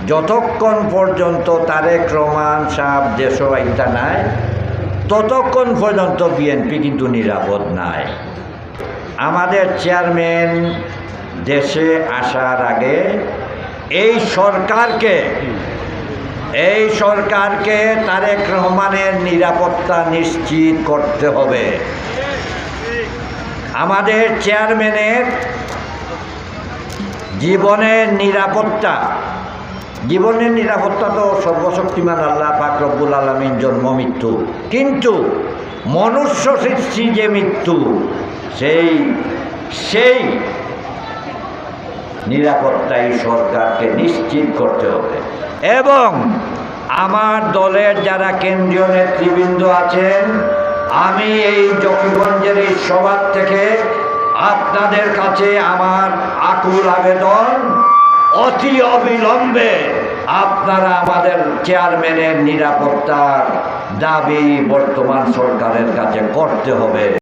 যতক্ষণ পর্যন্ত তারেক রহমান সাহেব দেশ আইতা নাই ততক্ষণ পর্যন্ত বিএনপি কিন্তু নিরাপদ নাই। আমাদের চেয়ারম্যান দেশে আসার আগে এই সরকারকে তারেক রহমানের নিরাপত্তা নিশ্চিত করতে হবে। আমাদের চেয়ারম্যানের জীবনের নিরাপত্তা তো সর্বশক্তিমান আল্লাহ পাক রব্বুল আলামিন জন্ম মৃত্যু, কিন্তু মনুষ্য সৃষ্টি যে মৃত্যু সেই নিরাপত্তাই সরকারকে নিশ্চিত করতে হবে। এবং আমার দলের যারা কেন্দ্রীয় নেতৃবৃন্দ আছেন, আমি এই জকিগঞ্জের এই সভা থেকে আপনাদের কাছে আমার আকুল আবেদন, অতি অবিলম্বে আপনারা আমাদের চেয়ারম্যানের নিরাপত্তার দাবি বর্তমান সরকারের কাছে করতে হবে।